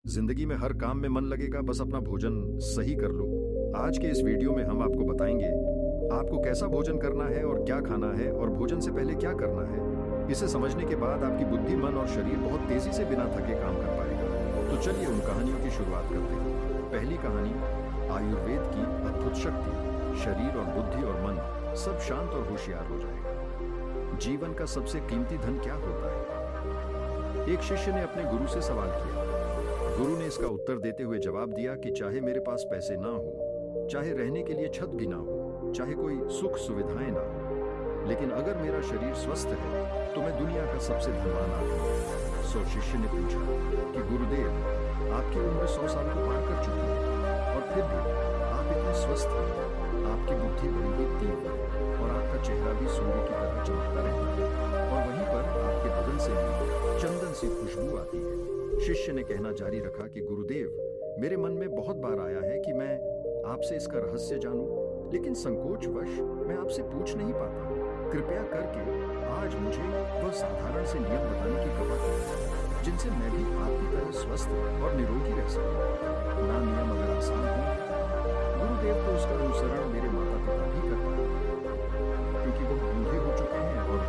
जिंदगी में हर काम में मन लगेगा, बस अपना भोजन सही कर लो। आज के इस वीडियो में हम आपको बताएंगे आपको कैसा भोजन करना है और क्या खाना है और भोजन से पहले क्या करना है। इसे समझने के बाद आपकी बुद्धि, मन और शरीर बहुत तेजी से बिना थके काम कर पाएगा। तो चलिए उन कहानियों की शुरुआत करते हैं। पहली कहानी, आयुर्वेद की अद्भुत शक्ति। शरीर और बुद्धि और मन सब शांत और होशियार हो जाएगा। जीवन का सबसे कीमती धन क्या होता है? एक शिष्य ने अपने गुरु से सवाल किया। गुरु ने इसका उत्तर देते हुए जवाब दिया कि चाहे मेरे पास पैसे ना हो, चाहे रहने के लिए छत भी ना हो, चाहे कोई सुख सुविधाएं ना हो, लेकिन अगर मेरा शरीर स्वस्थ है तो मैं दुनिया का सबसे धनवान आदमी हूं। सो शिष्य ने पूछा कि गुरुदेव, आपकी उम्र 100 साल को पार कर चुकी है और फिर भी आप इतने स्वस्थ हैं। आपकी बुद्धि बड़ी ही तीव्र है और आपका चेहरा भी सूर्य की तरह चमकता रहता है और वहीं पर आपके बदन से भी चंदन सी खुशबू आती है। शिष्य ने कहना जारी रखा कि गुरुदेव, मेरे मन में बहुत बार आया है कि मैं आपसे इसका रहस्य जानूं, लेकिन संकोचवश मैं आपसे पूछ नहीं पाता। कृपया करके आज मुझे वह साधारण से नियम बताने की कृपा करें जिनसे मैं भी आपकी तरह स्वस्थ और निरोगी रह सकूं। ना नियम अगर आसान हो, गुरुदेव, तो उसका अनुसरण मेरे माता पिता भी कर पाएंगे, क्योंकि वो बूढ़े हो चुके हैं और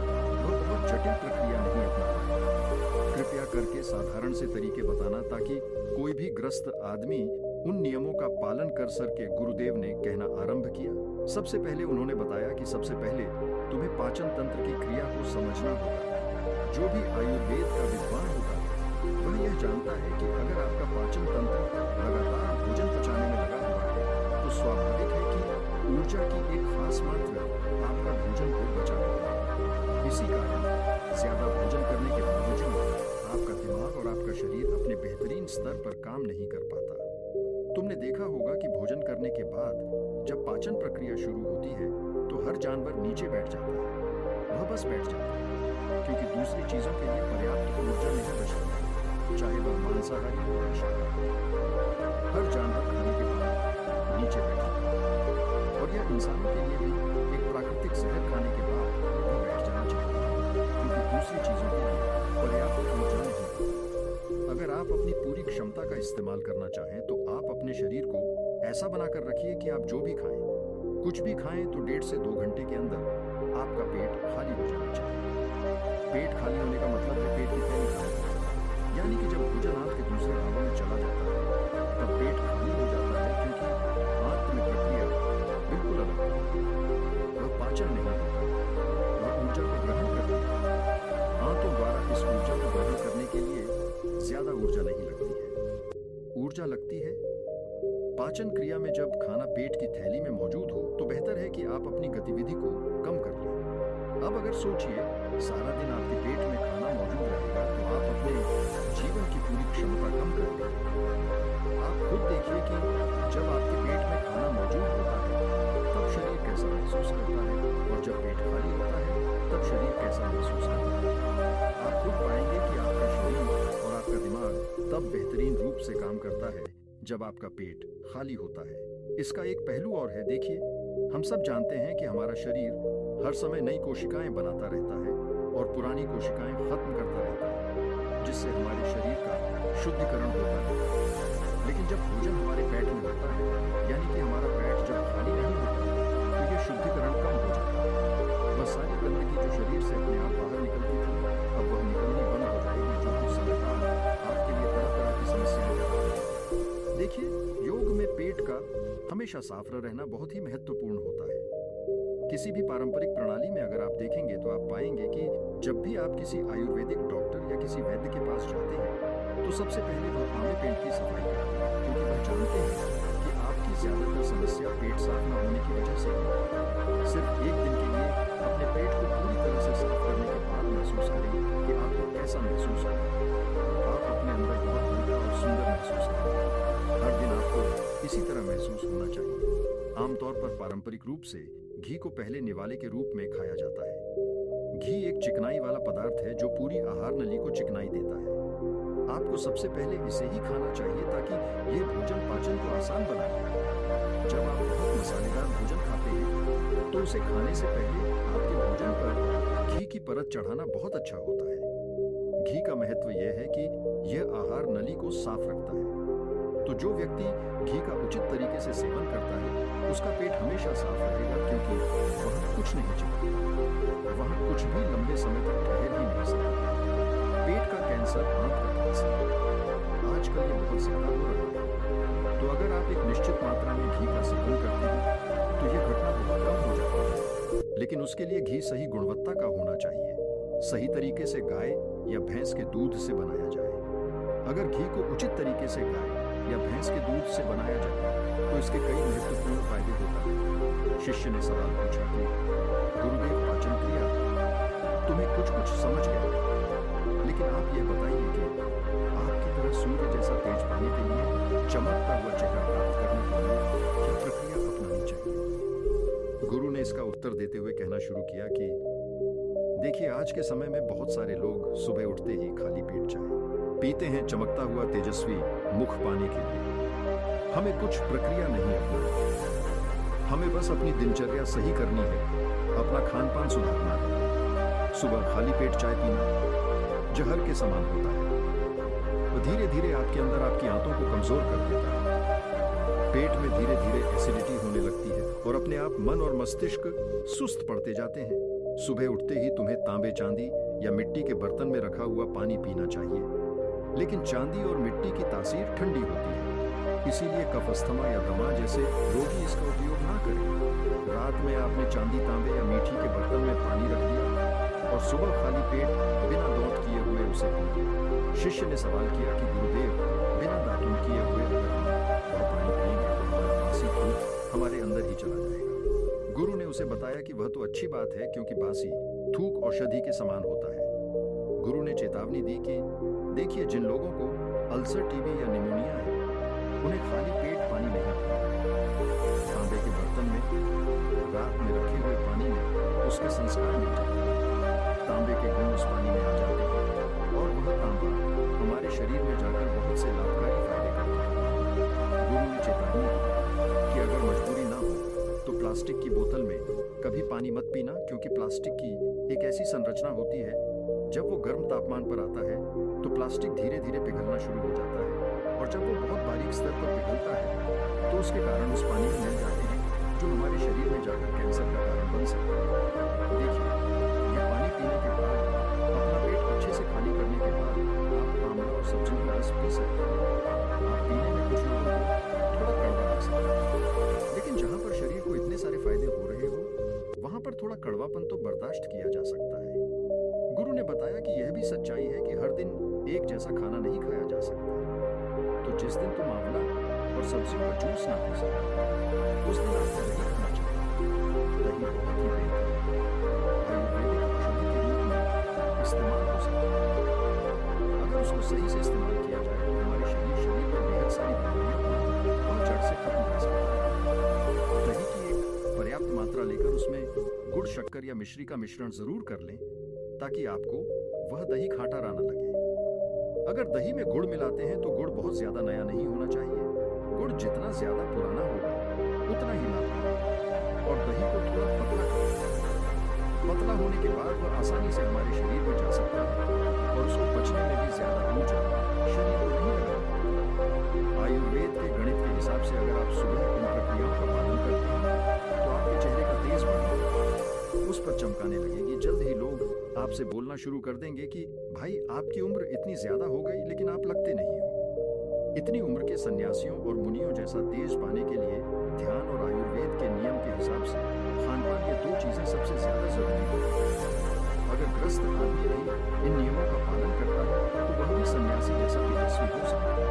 वह बहुत जटिल प्रक्रिया नहीं अपना पाएंगे। कृपया करके साधारण से तरीके बताना ताकि कोई भी ग्रस्त आदमी उन नियमों का पालन कर सके। गुरुदेव ने कहना आरंभ किया। सबसे पहले उन्होंने बताया कि सबसे पहले तुम्हें पाचन तंत्र की क्रिया को समझना होगा। जो भी आयुर्वेद का विद्वान होता है वह यह जानता है कि अगर आपका पाचन तंत्र लगातार भोजन पचाने में लगा हुआ है तो स्वाभाविक है कि ऊर्जा की एक खास मात्रा आपका भोजन को बचा लेगी। इसी कारण ज्यादा भोजन करने के बावजूद आपका दिमाग और आपका शरीर अपने बेहतरीन स्तर पर काम नहीं कर पाता। तुमने देखा होगा कि भोजन करने के बाद जब पाचन प्रक्रिया शुरू होती है तो हर जानवर नीचे बैठ जाता है। वह बस बैठ जाता है क्योंकि दूसरी चीजों के लिए पर्याप्त ऊर्जा नहीं बचती, चाहे वह मांसाहारी हो या शाकाहारी। हर जानवर खाने के बाद नीचे बैठ जाता है और यह इंसानों के लिए भी एक प्राकृतिक जहर खाने के बाद वह बैठ जाना चाहिए, क्योंकि दूसरी चीजों के लिए पर्याप्त ऊर्जा नहीं है। अगर आप अपनी पूरी क्षमता का इस्तेमाल करना चाहें तो आप अपने शरीर को ऐसा बनाकर रखिए कि आप जो भी खाएं, कुछ भी खाएं, तो 1.5 से 2 घंटे के अंदर आपका पेट खाली हो जाना चाहिए। पेट खाली होने का मतलब है पेट की थैली खाली, यानी कि जब भोजन आपके दूसरे भागों में चला जाता है तब पेट खाली हो जाता है, क्योंकि आंत में प्रक्रिया बिल्कुल अलग होती है। वह पाचन नहीं होता, वह ऊर्जा को ग्रहण करती है। आंतों द्वारा इस ऊर्जा को ग्रहण करने के लिए ज्यादा ऊर्जा नहीं लगती है। ऊर्जा लगती है पाचन क्रिया में। जब खाना पेट की थैली में मौजूद हो तो बेहतर है कि आप अपनी गतिविधि को कम कर लें। अब अगर सोचिए, सारा दिन आपके पेट में खाना मौजूद रहेगा तो आप अपने जीवन की पूरी क्षमता कम कर लेंगे। आप खुद देखिए कि जब आपके पेट में खाना मौजूद होता है तब शरीर कैसा महसूस करता है और जब पेट खाली होता है तब शरीर कैसा महसूस करता है। आप खुद पाएंगे कि आपका शरीर और आपका दिमाग तब बेहतरीन रूप से काम करता है जब आपका पेट खाली होता है। इसका एक पहलू और है। देखिए, हम सब जानते हैं कि हमारा शरीर हर समय नई कोशिकाएं बनाता रहता है और पुरानी कोशिकाएं खत्म करता रहता है, जिससे हमारे शरीर का शुद्धिकरण होता है। लेकिन जब भोजन हमारे पेट में होता है, यानी कि हमारा पेट जब खाली नहीं होता तो यह शुद्धिकरण कम हो जाता है। वह सारी गंदगी जो शरीर से अपने आप बाहर निकलती थी अब वह निकलनी बंद हो जाएगी, जो कुछ समय बाद आपके लिए तरह तरह की समस्याएं पैदा करेगी। देखिए, योग में पेट का हमेशा साफ रहना बहुत ही महत्वपूर्ण होता है। किसी भी पारंपरिक प्रणाली में अगर आप देखेंगे तो आप पाएंगे कि जब भी आप किसी आयुर्वेदिक डॉक्टर या किसी वैद्य के पास जाते हैं तो सबसे पहले वह आमे पेट की सफाई करते हैं, क्योंकि वह जानते हैं कि आपकी ज्यादातर समस्या पेट साफ न होने की वजह से है। सिर्फ एक दिन के लिए अपने पेट को पूरी तरह से साफ करने के बाद महसूस करें कि आपको कैसा महसूस होगा। आप अपने अंदर बहुत हल्का और सुंदर महसूस करेंगे। हर दिन आपको इसी तरह महसूस होना चाहिए। आमतौर पर पारंपरिक रूप से घी को पहले निवाले के रूप में खाया जाता है। घी एक चिकनाई वाला पदार्थ है जो पूरी आहार नली को चिकनाई देता है। आपको सबसे पहले इसे ही खाना चाहिए ताकि यह भोजन पाचन को आसान बनाए। जब आप बहुत मसालेदार भोजन खाते हैं तो उसे खाने से पहले आपके भोजन पर घी की परत चढ़ाना बहुत अच्छा होता है। घी का महत्व यह है कि यह आहार नली को साफ रखता है। तो जो व्यक्ति घी का उचित तरीके से सेवन करता है उसका पेट हमेशा साफ रहेगा, क्योंकि वह कुछ नहीं चाहता, वह कुछ भी लंबे समय तक ठहर ही नहीं सकता। पेट का कैंसर, आंत का कैंसर आजकल ये बहुत ज्यादा हो रहा है। तो अगर आप एक निश्चित मात्रा में घी का सेवन करते हैं तो यह घटना बहुत कम हो जाती है। लेकिन उसके लिए घी सही गुणवत्ता का होना चाहिए, सही तरीके से गाय या भैंस के दूध से बनाया जाए। अगर घी को उचित तरीके से गाय या भैंस के दूध से बनाया जाए तो इसके कई महत्वपूर्ण फायदे होते हैं। शिष्य ने सवाल पूछा कि गुरुदेव, पाचन क्रिया तुम्हें कुछ कुछ समझ गया, लेकिन आप यह बताइए कि आपकी तरह सूर्य जैसा तेज पाने के लिए, चमकता हुआ चेहरा प्राप्त करने के लिए क्या प्रक्रिया अपनानी चाहिए? गुरु ने इसका उत्तर देते हुए कहना शुरू किया कि देखिए, आज के समय में बहुत सारे लोग सुबह उठते ही खाली पेट चाय पीते हैं चमकता हुआ तेजस्वी मुख पाने के लिए। हमें कुछ प्रक्रिया नहीं अपनानी, हमें बस अपनी दिनचर्या सही करनी है, अपना खान पान सुधारना है। सुबह खाली पेट चाय पीना जहर के समान होता है, वो धीरे धीरे आपके अंदर आपकी आंतों को कमजोर कर देता है। पेट में धीरे धीरे एसिडिटी होने लगती है और अपने आप मन और मस्तिष्क सुस्त पड़ते जाते हैं। सुबह उठते ही तुम्हें तांबे, चांदी या मिट्टी के बर्तन में रखा हुआ पानी पीना चाहिए, लेकिन चांदी और मिट्टी की तासीर ठंडी होती है, इसीलिए कफ, अस्थमा या दमा जैसे रोगी इसका उपयोग ना करें। रात में आपने चांदी, तांबे या मीठी के बर्तन में पानी रख दिया और सुबह खाली पेट बिना दांत किए हुए उसे पी लिया। शिष्य ने सवाल किया कि गुरुदेव, बिना दातुन किए हुए अगर हम वह पानी पिएंगे तो हमारा बासी थूक हमारे अंदर ही चला जाएगा। गुरु ने उसे बताया कि वह तो अच्छी बात है, क्योंकि बासी थूक औषधि के समान होता है। गुरु ने चेतावनी दी कि देखिए, जिन लोगों को अल्सर, टीबी या निमोनिया है उन्हें खाली पेट पानी नहीं पीना। तांबे के बर्तन में रात में रखे हुए पानी में उसके संस्कार मिल जाते हैं, तांबे के गुण उस पानी में आ जाते हैं और वह तांबा हमारे शरीर में जाकर बहुत से लाभकारी फायदे करता है। गुरु ने चेतावनी दी कि अगर मजबूरी ना हो तो प्लास्टिक की बोतल में कभी पानी मत पीना, क्योंकि प्लास्टिक की एक ऐसी संरचना होती है, जब वो गर्म तापमान पर आता है तो प्लास्टिक धीरे धीरे पिघलना शुरू हो जाता है, और जब वो बहुत बारीक स्तर पर पिघलता है तो उसके कारण उस पानी में मिल जाते हैं, जो हमारे शरीर में जाकर कैंसर का कारण बन सकता है। देखिए, यह पानी पीने के बाद, अपना पेट अच्छे से खाली करने के बाद आप आंवला और सब्जियों का रस पी सकते हैं। आप पीने में कुछ लोगों को थोड़ा कड़वा लग सकता है, लेकिन जहाँ पर शरीर को इतने सारे फायदे हो रहे हो वहाँ पर थोड़ा कड़वापन तो बर्दाश्त किया जा सकता है। गुरु ने बताया कि यह भी सच्चाई है कि हर दिन एक जैसा खाना नहीं खाया जा सकता। तो जिस दिन तुम आंवला और सब्जियों का जूस ना पी सको उस दिन आपको दही खाना चाहिए। दही बहुत ही बेहतर आयुर्वेदिक औषधि के रूप में इस्तेमाल हो सकता है। अगर उसको सही से इस्तेमाल किया जाए तो हमारे शरीर में बेहद सारी बीमारियों को बहुत जड़ से खत्म कर सकता है। दही की एक पर्याप्त मात्रा लेकर उसमें गुड़, शक्कर या मिश्री का मिश्रण जरूर कर लें, ताकि आपको वह दही खाटारा न लगे। अगर दही में गुड़ मिलाते हैं तो गुड़ बहुत ज्यादा नया नहीं होना चाहिए। गुड़ जितना ज्यादा पुराना होगा उतना ही लाभकारी, और दही को थोड़ा पतला करें। पतला होने के बाद वह आसानी से हमारे शरीर में जा सकता है और उसको पचने में भी ज्यादा ऊर्जा शरीर को नहीं लगेगा। आयुर्वेद के गणित के हिसाब से अगर आप सुबह इन प्रक्रियाओं का पालन करते हैं तो आपके चेहरे का तेज बढ़ेगा, उस पर चमकाने लगेगी। जल्द ही लोग आपसे बोलना शुरू कर देंगे कि भाई, आपकी उम्र इतनी ज्यादा हो गई लेकिन आप लगते नहीं हो। इतनी उम्र के सन्यासियों और मुनियों जैसा तेज पाने के लिए ध्यान और आयुर्वेद के नियम के हिसाब से खान पान, ये दो चीजें सबसे ज्यादा जरूरी है। अगर ग्रस्त आदमी भी इन नियमों का पालन करता है तो वह भी सन्यासी जैसा तेजस्वी हो सकता है।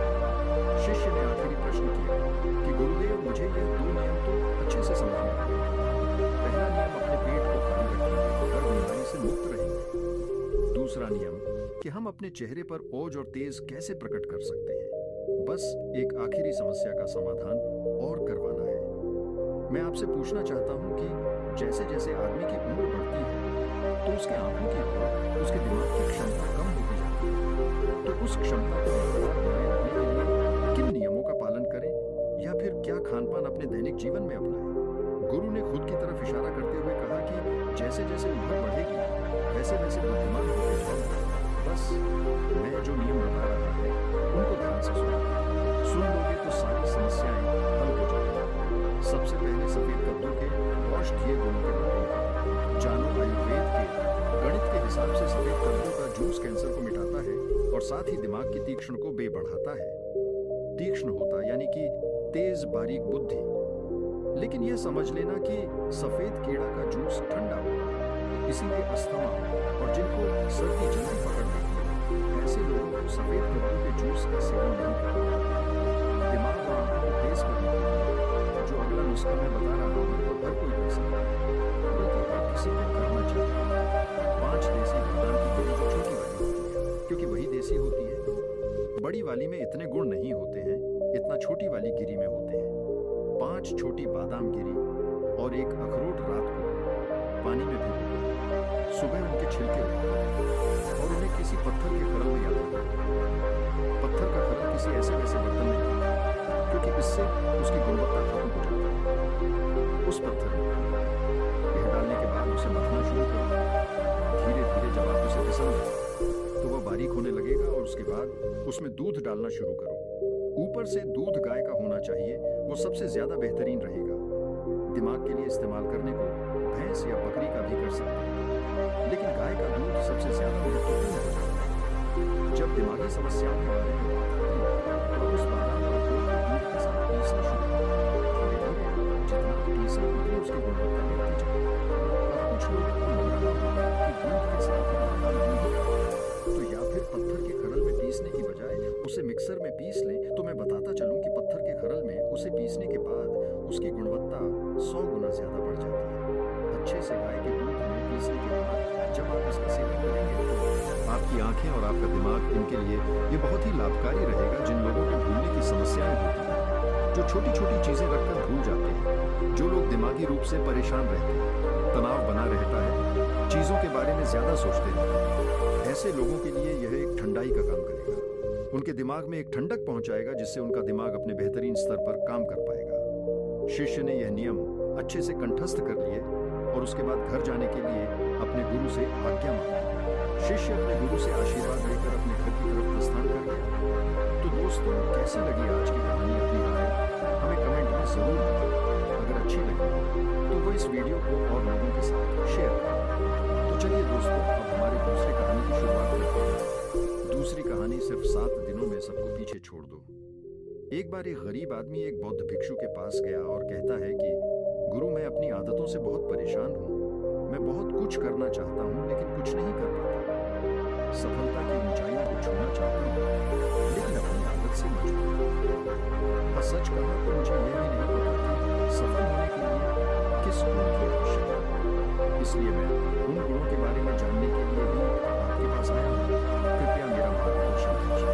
शिष्य ने आखिरी प्रश्न किया कि गुरुदेव, मुझे ये दो नियम तो अच्छे से समझ में आ गए। पहला नियम, अपने पेट को खाली रखेंगे, हर बीमारी से मुक्त रहेंगे। दूसरा नियम कि हम अपने चेहरे पर ओज और तेज कैसे प्रकट कर सकते हैं। बस एक आखिरी समस्या का समाधान और करवाना है। मैं आपसे पूछना चाहता हूं कि जैसे जैसे आदमी की उम्र बढ़ती है तो उसके आंखों की और उसके दिमाग की क्षमता कम होती जाती है। तो उस क्षमता को बरकरार बनाए रखने के लिए किन नियमों का पालन करें, या फिर क्या खान पान अपने दैनिक जीवन में अपनाएं? गुरु ने खुद की तरफ इशारा करते हुए कहा कि जैसे जैसे उम्र बढ़ेगी वैसे वैसे बुद्धिमान होते जाओगे। बस मैं जो नियम बता रहा है उनको ध्यान से सुनो। सुन लोगे तो सारी समस्याएं हल हो जाएंगी। सबसे पहले सफेद कद्दू के वॉश किए गुणों के बारे में जानो। आयुर्वेद के गणित के हिसाब से सफेद कद्दू का जूस कैंसर को मिटाता है और साथ ही दिमाग की तीक्ष्ण को बढ़ाता है। तीक्ष्ण होता यानी कि तेज बारीक बुद्धि। लेकिन यह समझ लेना कि सफेद कीड़ा का जूस ठंडा होता है, इसीलिए अस्थमा और जिनको सर्दी जल्दी पकड़ लेती है ऐसे लोगों को सफेद कद्दू के जूस का सेवन नहीं करना। दिमाग और आंखों को तेज करने के लिए जो अगला नुस्खा मैं बता रहा हूँ हर कोई कर सकता है, बल्कि हर किसी को करना चाहिए। 5 देसी बादाम की गिरी जो छोटी वाली होती है, क्योंकि वही देसी होती है। बड़ी वाली में इतने गुण नहीं होते हैं, इतना छोटी वाली गिरी में होते हैं। 5 छोटी बादाम गिरी और एक अखरोट रात को पानी में भिगो, सुबह उनके छिलके उतारो और उन्हें किसी पत्थर के खरल में याद रखो। पत्थर का खरल किसी ऐसे वैसे बर्तन में नहीं, क्योंकि इससे उसकी गुणवत्ता खत्म हो जाती है। उस पत्थर में यह डालने के बाद उसे मथना शुरू करो। धीरे धीरे जब आप उसे फिसल दो तो वह बारीक होने लगेगा और उसके बाद उसमें दूध डालना शुरू करो। ऊपर से दूध गाय का होना चाहिए, वो सबसे ज्यादा बेहतरीन रहेगा। दिमाग के लिए इस्तेमाल करने को भैंस या बकरी का भी कर सकते हैं, लेकिन गाय का दूध सबसे ज्यादा महत्वपूर्ण हो जाता है। जब दिमागी समस्याओं के बारे में बात आती है तो उस बादाम और अखरोट को दूध के साथ पीसना शुरू करो। धीरे धीरे जितना पीसे उतनी उसकी गुणवत्ता बढ़ती जाएगी। अब कुछ लोगों को लग रहा होगा कि दूध के साथ बादाम नहीं होगा, तो या फिर पत्थर के खरल में पीसने की बजाय उसे मिक्सर में पीस लें। तो मैं बताता चलूं कि पत्थर के खरल में उसे पीसने के बाद उसकी गुणवत्ता 100 गुना ज्यादा बढ़ जाती है। अच्छे से गाय के दूध में पीसने के बाद जब आप इसका सेवन करेंगे तो आपकी आंखें और आपका दिमाग, इनके लिए ये बहुत ही लाभकारी रहेगा। जिन लोगों को भूलने की समस्याएं होती हैं, जो छोटी छोटी चीजें रखकर भूल जाते हैं, जो लोग दिमागी रूप से परेशान रहते हैं, तनाव बना रहता है, चीजों के बारे में ज्यादा सोचते रहते हैं, ऐसे लोगों के लिए यह एक ठंडाई का काम करेगा। उनके दिमाग में एक ठंडक पहुंचाएगा जिससे उनका दिमाग अपने बेहतरीन स्तर पर काम कर पाएगा। शिष्य ने यह नियम अच्छे से कंठस्थ कर लिए और उसके बाद घर जाने के लिए अपने गुरु से आज्ञा मांगी। शिष्य अपने गुरु से आशीर्वाद लेकर अपने घर की तरफ प्रस्थान कर गया। तो दोस्तों, कैसी लगी आज की कहानी? अपनी राय हमें कमेंट में जरूर बताएं। अगर अच्छी लगी तो वो इस वीडियो को और लोगों के साथ शेयर करें। तो चलिए दोस्तों, अब हमारी दूसरी कहानी की शुरुआत करते हैं। दूसरी कहानी सिर्फ 7 दिनों में सबको पीछे छोड़ दो। एक बार एक गरीब आदमी एक बौद्ध भिक्षु के पास गया और कहता है कि गुरु, मैं अपनी आदतों से बहुत परेशान हूँ। मैं बहुत कुछ करना चाहता हूँ लेकिन कुछ नहीं कर पाता। सफलता की ऊंचाइयों को छूना चाहता हूँ लेकिन अपनी आदत से मजबूर हूँ। हाँ, सच कहा तो मुझे यह भी नहीं पता कि सफल होने के लिए किस गुण की आवश्यकता है। इसलिए मैं उन गुणों के बारे में जानने के लिए भी आपके पास आया हूँ। कृपया मेरा मार्गदर्शन कीजिए।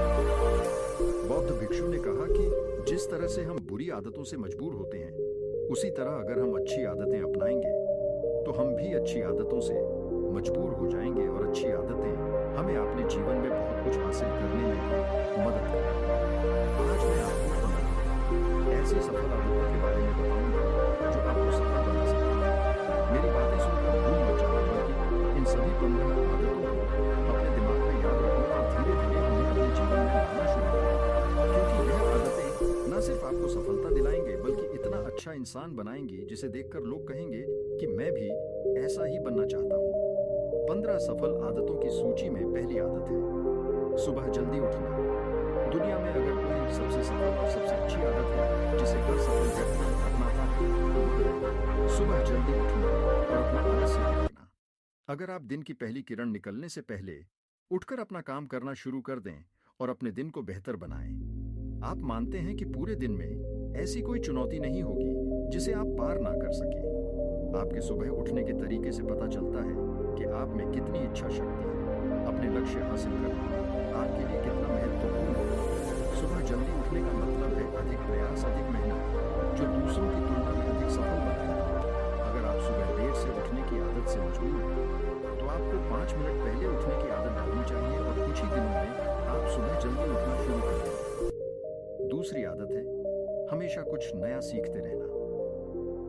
बौद्ध भिक्षु ने कहा कि जिस तरह से हम बुरी आदतों से मजबूर होते हैं, उसी तरह अगर हम अच्छी आदतें अपनाएंगे तो हम भी अच्छी आदतों से मजबूर हो जाएंगे और अच्छी आदतें हमें अपने जीवन में बहुत कुछ हासिल करने में भी मदद करेंगी। आज मैं आपको 15 ऐसी सफल आदतों के बारे में बताऊंगा जो आपको सफल बना सकती। मेरी बातें सुनकर भूल मत जाना, बल्कि इन सभी 15 आदतों को अपने दिमाग में याद रखना और धीरे धीरे उन्हें अपने जीवन में लाना शुरू करना, क्योंकि यह आदतें न सिर्फ आपको सफलता दिलाएंगे बल्कि इतना अच्छा इंसान बनाएंगी जिसे देखकर लोग कहेंगे कि मैं भी ऐसा ही बनना चाहता हूँ। 15 सफल आदतों की सूची में पहली आदत है सुबह जल्दी उठना। दुनिया में अगर कोई सबसे सफल और सबसे अच्छी आदत है जिसे हर सफल व्यक्ति अपनाता है तो वह सुबह जल्दी उठना और अपना आलस्य त्यागना। अगर आप दिन की पहली किरण निकलने से पहले उठकर अपना काम करना शुरू कर दें और अपने दिन को बेहतर बनाएं, आप मानते हैं कि पूरे दिन में ऐसी कोई चुनौती नहीं होगी जिसे आप पार ना कर सकें। आपके सुबह उठने के तरीके से पता चलता है कि आप में कितनी इच्छा शक्ति है। अपने लक्ष्य हासिल करना आपके लिए कितना महत्वपूर्ण है। सुबह जल्दी उठने का मतलब है अधिक प्रयास, अधिक मेहनत, जो दूसरों की तुलना में अधिक सफल बनाएगी। अगर आप सुबह देर से उठने की आदत से मजबूर हैं तो आपको 5 मिनट पहले उठने की आदत डालनी चाहिए और कुछ ही दिनों में आप सुबह जल्दी उठना शुरू कर देंगे। दूसरी आदत है हमेशा कुछ नया सीखते रहना।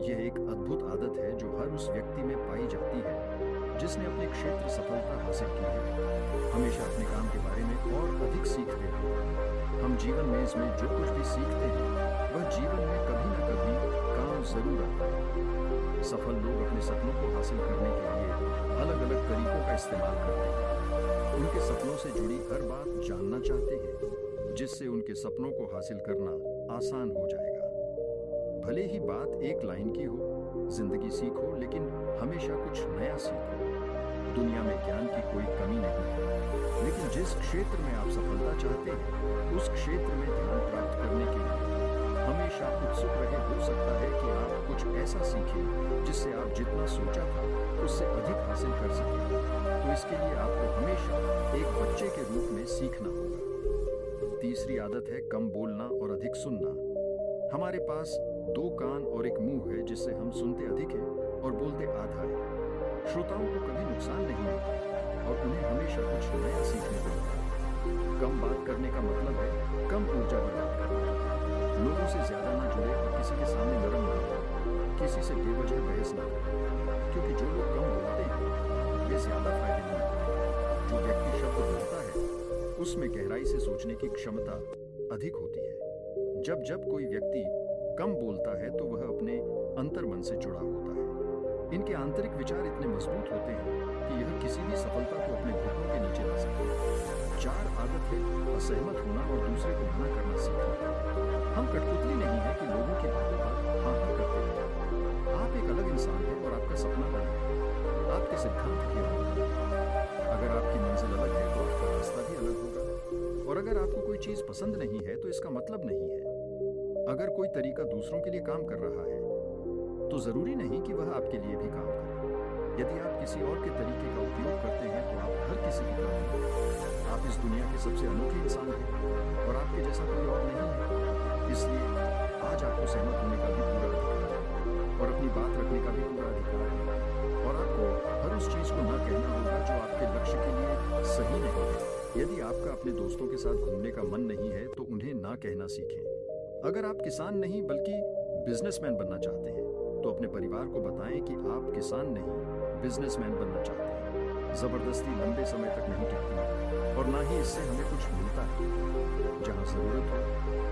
यह एक अद्भुत आदत है जो हर उस व्यक्ति में पाई जाती है जिसने अपने क्षेत्र सफलता हासिल की है, हमेशा अपने काम के बारे में और अधिक सीखते हैं। हम जीवन में इसमें जो कुछ भी सीखते हैं वह जीवन में कभी न कभी काम जरूर आता है। सफल लोग अपने सपनों को हासिल करने के लिए अलग अलग तरीकों का इस्तेमाल करते हैं। उनके सपनों से जुड़ी हर बात जानना चाहते हैं, जिससे उनके सपनों को हासिल करना आसान हो जाएगा। भले ही बात एक लाइन की हो, जिंदगी सीखो लेकिन हमेशा कुछ नया सीखो। दुनिया में ज्ञान की कोई कमी नहीं है, लेकिन जिस क्षेत्र में आप सफलता चाहते हैं उस क्षेत्र में ध्यान प्राप्त करने के लिए हमेशा उत्सुक रहे। हो सकता है कि आप कुछ ऐसा सीखें जिससे आप जितना सोचा था उससे अधिक हासिल कर सकें। तो इसके लिए आपको हमेशा एक बच्चे के रूप में सीखना होगा। तीसरी आदत है कम बोलना और अधिक सुनना। हमारे पास 2 कान और एक मुंह है, जिससे हम सुनते अधिक हैं और बोलते आधा है। श्रोताओं को कभी नुकसान नहीं होता और उन्हें हमेशा कुछ नया सीखने को मिलता है। कम बात करने का मतलब है कम ऊर्जा बर्बाद करना। लोगों से ज्यादा ना जुड़े और किसी के सामने नरम ना हो, किसी से बेवजह बहस ना करें, क्योंकि जो लोग कम बोलते हैं वे ज्यादा फायदेमंद हैं। जो व्यक्ति शब्द बोलता है उसमें गहराई से सोचने की क्षमता अधिक होती है। जब जब कोई व्यक्ति कम बोलता है तो वह अपने अंतर्मन से जुड़ा होता है। इनके आंतरिक विचार इतने मजबूत होते हैं कि यह किसी भी सफलता को अपने घुटनों के नीचे ला सकते हैं। 4 आदत है असहमत होना और दूसरे को मना करना सीखना। हम कठपुतली नहीं है कि लोगों की बातों पर हाँ हाँ करते हैं। आप एक अलग इंसान हैं और आपका सपना अलग है। आपके सिद्धांत भी अलग हैं। अगर आपकी मंजिल अलग है तो आपका रास्ता भी अलग होगा। और अगर आपको कोई चीज पसंद नहीं है तो इसका मतलब नहीं है। अगर कोई तरीका दूसरों के लिए काम कर रहा है तो जरूरी नहीं कि वह आपके लिए भी काम करे। यदि आप किसी और के तरीके का उपयोग करते हैं तो आप हर किसी की तरह हैं। आप इस दुनिया के सबसे अनोखे इंसान हैं और आपके जैसा कोई और नहीं है। इसलिए आज आपको सहमत होने का भी पूरा अधिकार है और अपनी बात रखने का भी पूरा अधिकार है। और आपको हर उस चीज को न कहना होगा जो आपके लक्ष्य के लिए सही नहीं है। यदि आपका अपने दोस्तों के साथ घूमने का मन नहीं है तो उन्हें ना कहना सीखें। अगर आप किसान नहीं बल्कि बिजनेसमैन बनना चाहते हैं तो अपने परिवार को बताएं कि आप किसान नहीं बिजनेसमैन बनना चाहते हैं। जबरदस्ती लंबे समय तक नहीं टिकती और ना ही इससे हमें कुछ मिलता है। जहां जरूरत हो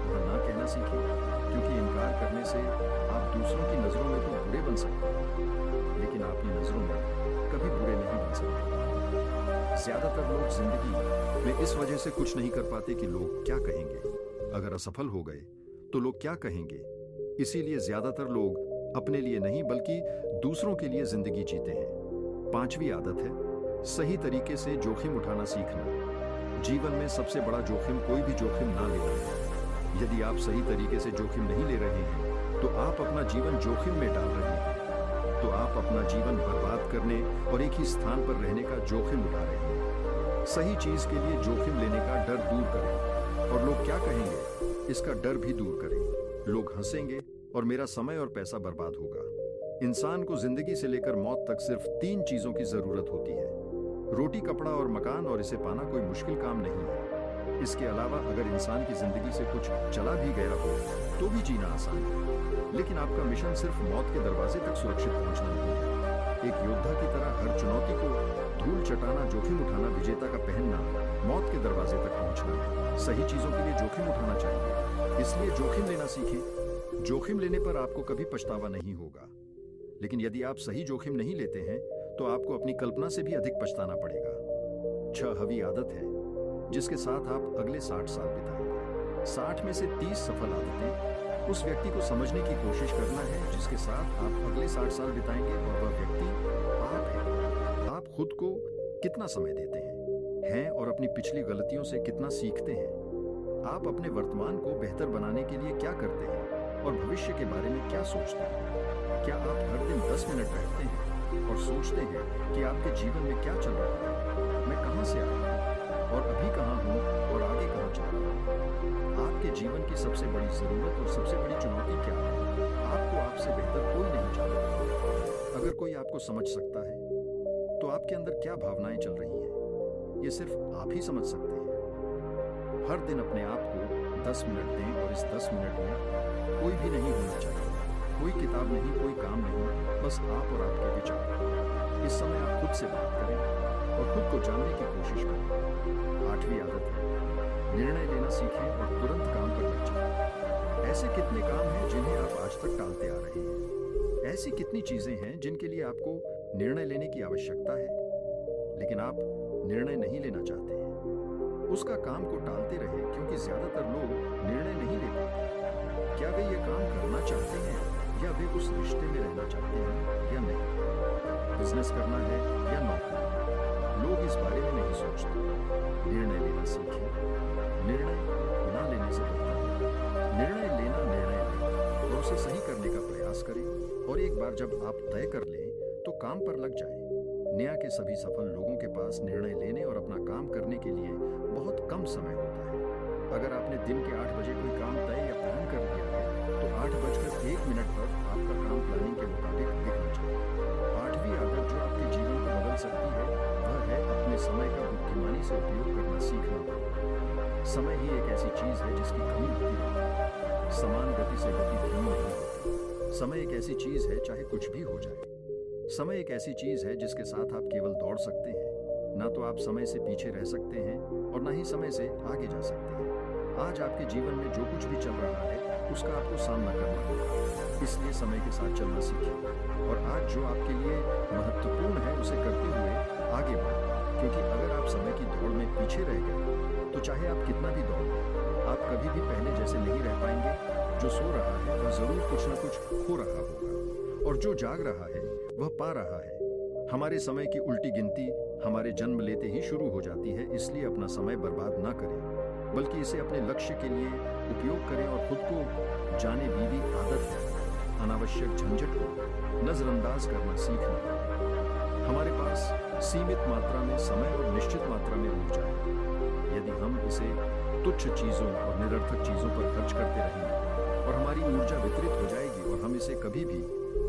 वहां ना कहना सीखें, क्योंकि इनकार करने से आप दूसरों की नजरों में तो बुरे बन सकते हैं, लेकिन अपनी नजरों में कभी बुरे नहीं बन सकते। ज्यादातर लोग जिंदगी में इस वजह से कुछ नहीं कर पाते कि लोग क्या कहेंगे। अगर असफल हो गए तो लोग क्या कहेंगे, इसीलिए ज्यादातर लोग अपने लिए नहीं बल्कि दूसरों के लिए जिंदगी जीते हैं। 5वीं आदत है सही तरीके से जोखिम उठाना सीखना। जीवन में सबसे बड़ा जोखिम कोई भी जोखिम ना लेना है। यदि आप सही तरीके से जोखिम नहीं ले रहे हैं तो आप अपना जीवन जोखिम में डाल रहे हैं। तो आप अपना जीवन बर्बाद करने और एक ही स्थान पर रहने का जोखिम उठा रहे हैं। सही चीज के लिए जोखिम लेने का डर दूर करें और लोग क्या कहेंगे इसका डर भी दूर करें। लोग हंसेंगे और मेरा समय और पैसा बर्बाद होगा। इंसान को जिंदगी से लेकर मौत तक सिर्फ 3 चीजों की जरूरत होती है, रोटी, कपड़ा और मकान, और इसे पाना कोई मुश्किल काम नहीं है। इसके अलावा अगर इंसान की जिंदगी से कुछ चला भी गया हो तो भी जीना आसान है। लेकिन आपका मिशन सिर्फ मौत के दरवाजे तक सुरक्षित पहुंचना नहीं है। एक योद्धा की तरह हर चुनौती को धूल चटाना, जोखिम उठाना, विजेता का पहनना, मौत के दरवाजे तक पहुंचना है। सही चीजों के लिए जोखिम उठाना चाहिए, इसलिए जोखिम लेना सीखें। जोखिम लेने पर आपको कभी पछतावा नहीं होगा, लेकिन यदि आप सही जोखिम नहीं लेते हैं तो आपको अपनी कल्पना से भी अधिक पछताना पड़ेगा। 6वीं आदत है जिसके साथ आप अगले 60 साल बिताएंगे। 60 में से 30 सफल आदतें उस व्यक्ति को समझने की कोशिश करना है जिसके साथ आप अगले 60 साल बिताएंगे, और वह व्यक्ति आप हैं। आप खुद को कितना समय देते हैं और अपनी पिछली गलतियों से कितना सीखते हैं। आप अपने वर्तमान को बेहतर बनाने के लिए क्या करते हैं और भविष्य के बारे में क्या सोचते हैं। क्या आप हर दिन 10 मिनट बैठते हैं और सोचते हैं कि आपके जीवन में क्या चल रहा है, मैं कहां से आया हूं और अभी कहां हूं और आगे कहां जा रहा हूं। आपके जीवन की सबसे बड़ी जरूरत और सबसे बड़ी चुनौती क्या है। आपको आपसे बेहतर कोई नहीं जानता। अगर कोई आपको समझ सकता है तो आपके अंदर क्या भावनाएं चल रही हैं, ये सिर्फ आप ही समझ सकते हैं। हर दिन अपने आप को 10 मिनट दें और इस 10 मिनट में कोई भी नहीं होना चाहिए, कोई किताब नहीं, कोई काम नहीं, बस आप और आपके विचार। इस समय आप खुद से बात करें और खुद को जानने की कोशिश करें। 8वीं आदत है, निर्णय लेना सीखें और तुरंत काम पर लग जाएं। ऐसे कितने काम हैं जिन्हें आप आज तक टालते आ रहे हैं? ऐसी कितनी चीजें हैं जिनके लिए आपको निर्णय लेने की आवश्यकता है, लेकिन आप निर्णय नहीं लेना चाहते हैं? उसका काम को टालते रहे क्योंकि ज्यादातर लोग निर्णय नहीं ले पाते। क्या वे ये काम करना चाहते हैं या वे उस रिश्ते में रहना चाहते हैं या नहीं? बिजनेस करना है या नौकरी? लोग इस बारे में नहीं सोचते। निर्णय लेना सीखें। निर्णय ना लेने से बढ़ता है। निर्णय लेना, निर्णय लें और उसे सही करने का प्रयास करें, और एक बार जब आप तय कर लें तो काम पर लग जाएं। दुनिया के सभी सफल लोगों के पास निर्णय लेने और अपना काम करने के लिए बहुत कम समय होता है। अगर आपने दिन के 8 बजे कोई काम तय या प्लान कर लिया है तो 8:01 पर आपका काम प्लानिंग के मुताबिक दिखना चाहिए। 8वीं आदत जो आपके जीवन को बदल सकती है वह है अपने समय का बुद्धिमानी से उपयोग करना सीखना। समय ही एक ऐसी चीज है जिसकी कमी होती है। समान गति से गति धीमी नहीं होती। समय एक ऐसी चीज है चाहे कुछ भी हो जाए। समय एक ऐसी चीज है जिसके साथ आप केवल दौड़ सकते हैं, ना तो आप समय से पीछे रह सकते हैं और ना ही समय से आगे जा सकते हैं। आज आपके जीवन में जो कुछ भी चल रहा है उसका आपको सामना करना होगा, इसलिए समय के साथ चलना सीखिए और आज जो आपके लिए महत्वपूर्ण है उसे करते हुए आगे बढ़ें, क्योंकि अगर आप समय की दौड़ में पीछे रह गए तो चाहे आप कितना भी दौड़ लें, आप कभी भी पहले जैसे नहीं रह पाएंगे। जो सो रहा है वह जरूर कुछ न कुछ खो रहा होगा और जो जाग रहा है वह पा रहा है। हमारे समय की उल्टी गिनती हमारे जन्म लेते ही शुरू हो जाती है, इसलिए अपना समय बर्बाद ना करें, बल्कि इसे अपने लक्ष्य के लिए उपयोग करें और खुद को जाने। बीवी आदत है अनावश्यक झंझट को नजरअंदाज करना सीखना। हमारे पास सीमित मात्रा में समय और निश्चित मात्रा में ऊर्जा है। यदि हम इसे तुच्छ चीजों और निरर्थक चीजों पर खर्च करते रहेंगे और हमारी ऊर्जा वितरित हो जाएगी और हम इसे कभी भी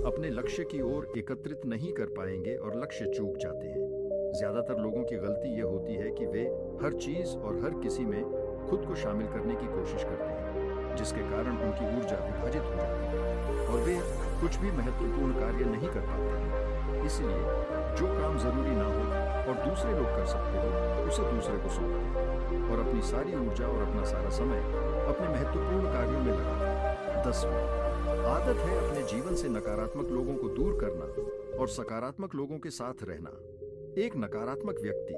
अपने लक्ष्य की ओर एकत्रित नहीं कर पाएंगे और लक्ष्य चूक जाते हैं। ज्यादातर लोगों की गलती यह होती है कि वे हर चीज और हर किसी में खुद को शामिल करने की कोशिश करते हैं, जिसके कारण उनकी ऊर्जा विभाजित हो जाती है और वे कुछ भी महत्वपूर्ण कार्य नहीं कर पाते हैं। इसलिए जो काम जरूरी ना हो और दूसरे लोग कर सकते हो उसे दूसरे को सौंप दें और अपनी सारी ऊर्जा और अपना सारा समय अपने महत्वपूर्ण कार्यों में लगा दें। 10वीं आदत है अपने जीवन से नकारात्मक लोगों को दूर करना और सकारात्मक लोगों के साथ रहना। एक नकारात्मक व्यक्ति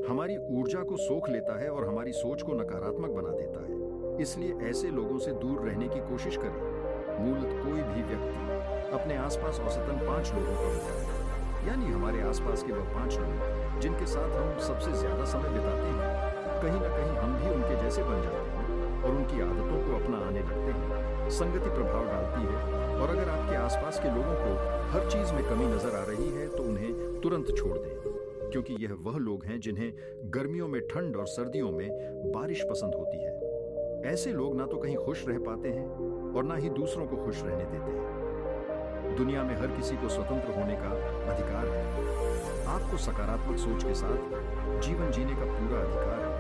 हमारी ऊर्जा को सोख लेता है और हमारी सोच को नकारात्मक बना देता है, इसलिए ऐसे लोगों से दूर रहने की कोशिश करें। मूलतः कोई भी व्यक्ति अपने आसपास औसतन 5 लोगों का होता है, यानी हमारे आसपास के वह 5 लोग जिनके साथ हम सबसे ज्यादा समय बिताते हैं। कहीं ना कहीं हम भी उनके जैसे बन जाते हैं और उनकी आदतों को अपना आने लगते हैं। संगति प्रभाव डालती है और अगर आपके आसपास के लोगों को हर चीज में कमी नजर आ रही है तो उन्हें तुरंत छोड़ दें, क्योंकि यह वह लोग हैं जिन्हें गर्मियों में ठंड और सर्दियों में बारिश पसंद होती है। ऐसे लोग ना तो कहीं खुश रह पाते हैं और ना ही दूसरों को खुश रहने देते हैं। दुनिया में हर किसी को स्वतंत्र होने का अधिकार है। आपको सकारात्मक सोच के साथ जीवन जीने का पूरा अधिकार है।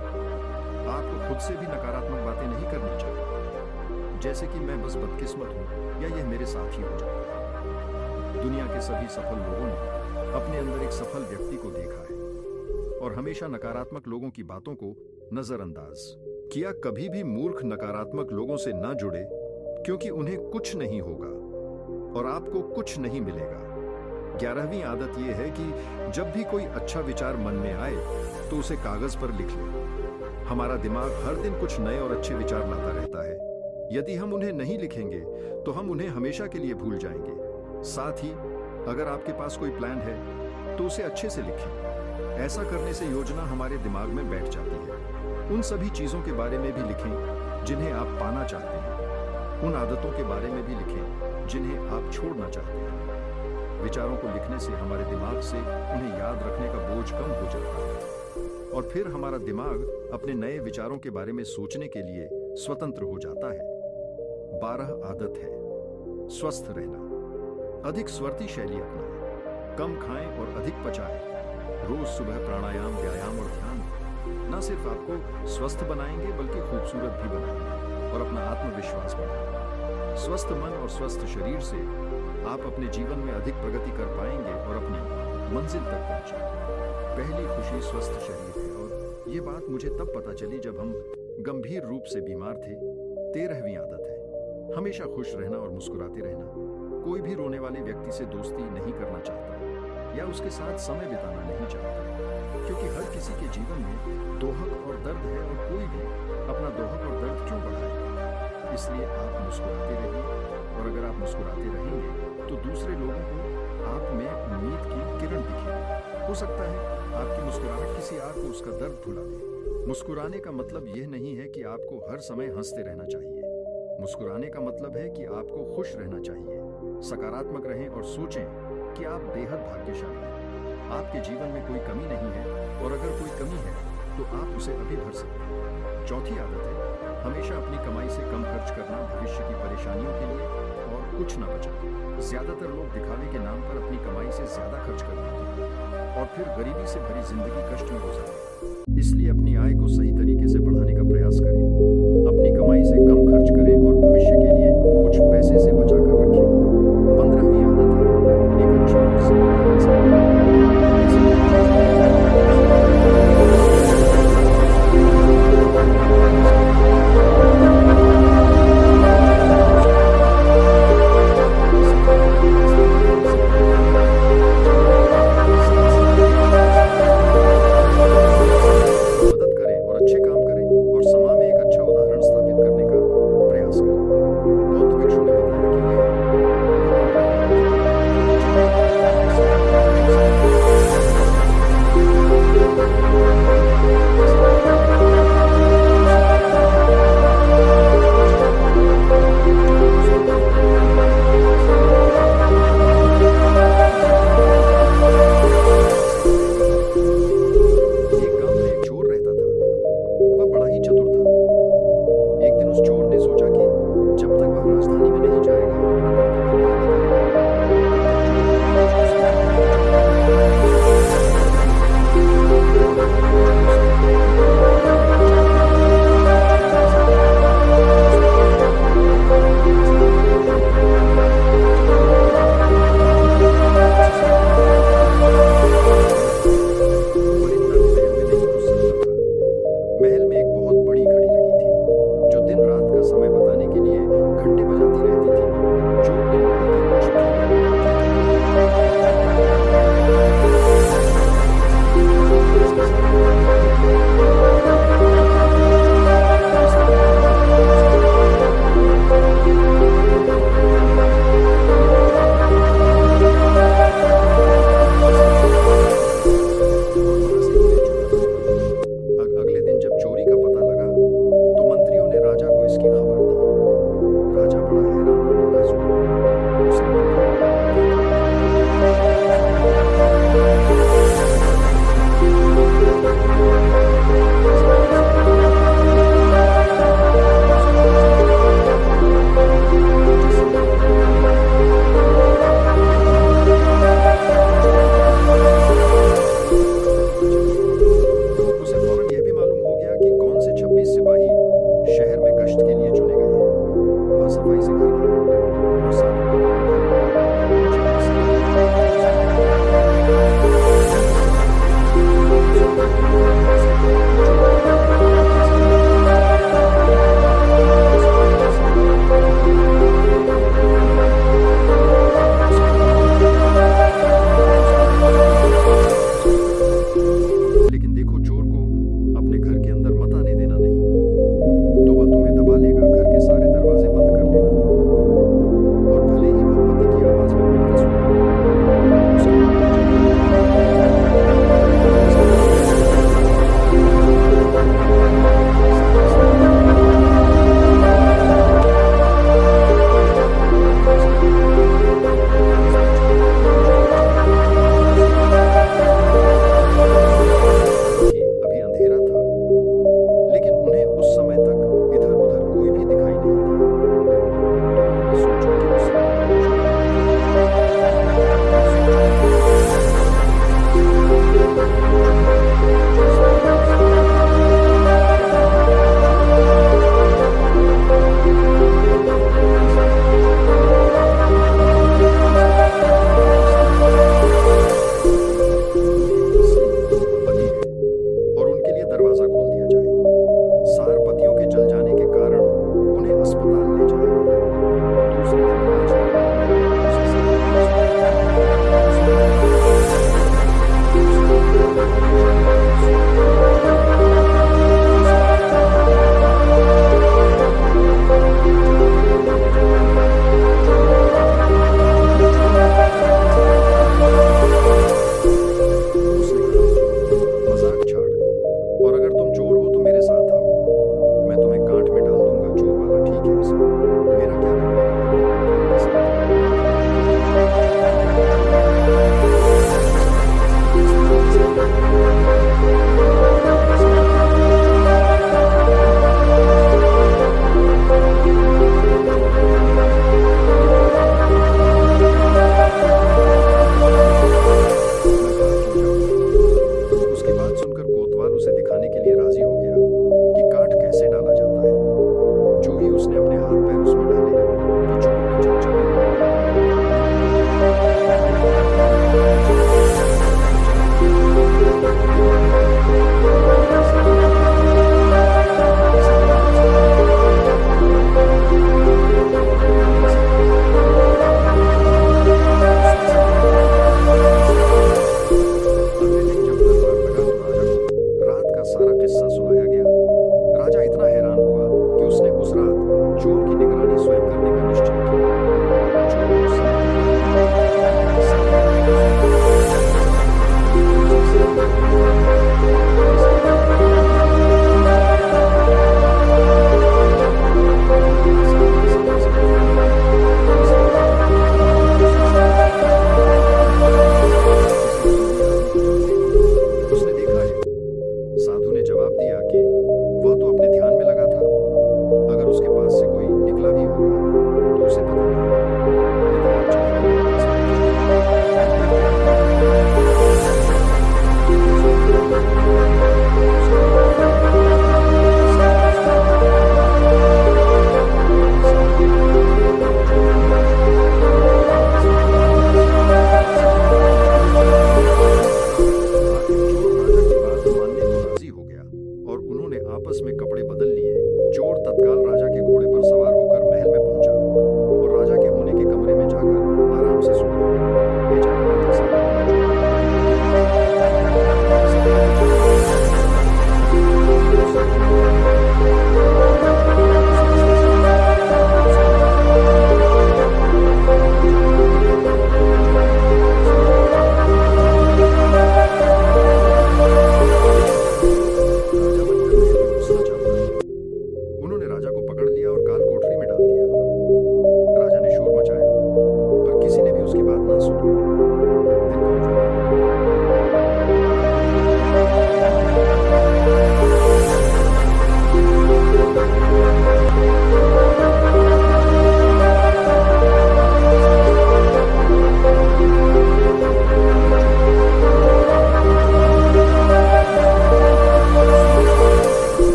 आपको खुद से भी नकारात्मक बातें नहीं करनी चाहिए, जैसे कि मैं बस बदकिस्मत हूं या यह मेरे साथ ही हो जाता है। दुनिया के सभी सफल लोगों ने अपने अंदर एक सफल व्यक्ति को देखा है और हमेशा नकारात्मक लोगों की बातों को नजरअंदाज किया। कभी भी मूर्ख नकारात्मक लोगों से ना जुड़े, क्योंकि उन्हें कुछ नहीं होगा और आपको कुछ नहीं मिलेगा। 11वीं आदत यह है कि जब भी कोई अच्छा विचार मन में आए तो उसे कागज पर लिख लें। हमारा दिमाग हर दिन कुछ नए और अच्छे विचार लाता रहता है। यदि हम उन्हें नहीं लिखेंगे तो हम उन्हें हमेशा के लिए भूल जाएंगे। साथ ही अगर आपके पास कोई प्लान है तो उसे अच्छे से लिखें। ऐसा करने से योजना हमारे दिमाग में बैठ जाती है। उन सभी चीजों के बारे में भी लिखें जिन्हें आप पाना चाहते हैं। उन आदतों के बारे में भी लिखें जिन्हें आप छोड़ना चाहते हैं। विचारों को लिखने से हमारे दिमाग से उन्हें याद रखने का बोझ कम हो जाता है और फिर हमारा दिमाग अपने नए विचारों के बारे में सोचने के लिए स्वतंत्र हो जाता है। 12 आदत है स्वस्थ रहना। अधिक स्वर्ती शैली अपनाएं, कम खाएं और अधिक पचाएं। रोज सुबह प्राणायाम, व्यायाम और ध्यान न सिर्फ आपको स्वस्थ बनाएंगे बल्कि खूबसूरत भी बनाएंगे और अपना आत्मविश्वास बढ़ाएंगे। स्वस्थ मन और स्वस्थ शरीर से आप अपने जीवन में अधिक प्रगति कर पाएंगे और अपनी मंजिल तक पहुंचेंगे। पहली खुशी स्वस्थ शरीर है, और ये बात मुझे तब पता चली जब हम गंभीर रूप से बीमार थे। 13वीं आदत है हमेशा खुश रहना और मुस्कुराते रहना। कोई भी रोने वाले व्यक्ति से दोस्ती नहीं करना चाहता या उसके साथ समय बिताना नहीं चाहता, क्योंकि हर किसी के जीवन में दोहक और दर्द है, और कोई भी अपना दोहक और दर्द क्यों बढ़ाए। इसलिए आप मुस्कुराते रहिए, और अगर आप मुस्कुराते रहेंगे तो दूसरे लोगों को आप में उम्मीद की किरण दिखेगी। हो सकता है आपकी मुस्कुराहट किसी और को उसका दर्द भुला दे। मुस्कुराने का मतलब यह नहीं है कि आपको हर समय हंसते रहना चाहिए। मुस्कुराने का मतलब है कि आपको खुश रहना चाहिए। सकारात्मक रहें और सोचें कि आप बेहद भाग्यशाली हैं। आपके जीवन में कोई कमी नहीं है, और अगर कोई कमी है तो आप उसे अभी भर सकते हैं। चौथी आदत है हमेशा अपनी कमाई से कम खर्च करना भविष्य की परेशानियों के लिए, और कुछ न बचाना। ज्यादातर लोग दिखावे के नाम पर अपनी कमाई से ज्यादा खर्च कर देते हैं और फिर गरीबी से भरी जिंदगी कष्ट में गुजारते हैं। इसलिए अपनी आय को सही तरीके से बढ़ाने का प्रयास करें। अपनी कमाई से कम खर्च करें और भविष्य के लिए कुछ पैसे से बचा कर रखें। 15वीं आदत है एक अच्छा और जिम्मेदार इंसान बनना। तो वह तुम्हें दबा लेगा। घर के सारे दरवाजे बंद कर लेना।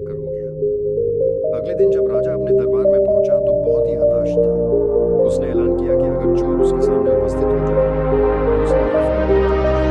टक्कर हो गया। अगले दिन जब राजा अपने दरबार में पहुंचा तो बहुत ही हताश था। उसने ऐलान किया कि अगर चोर उसके सामने उपस्थित हो जाए तो उसे माफ कर दिया जाएगा।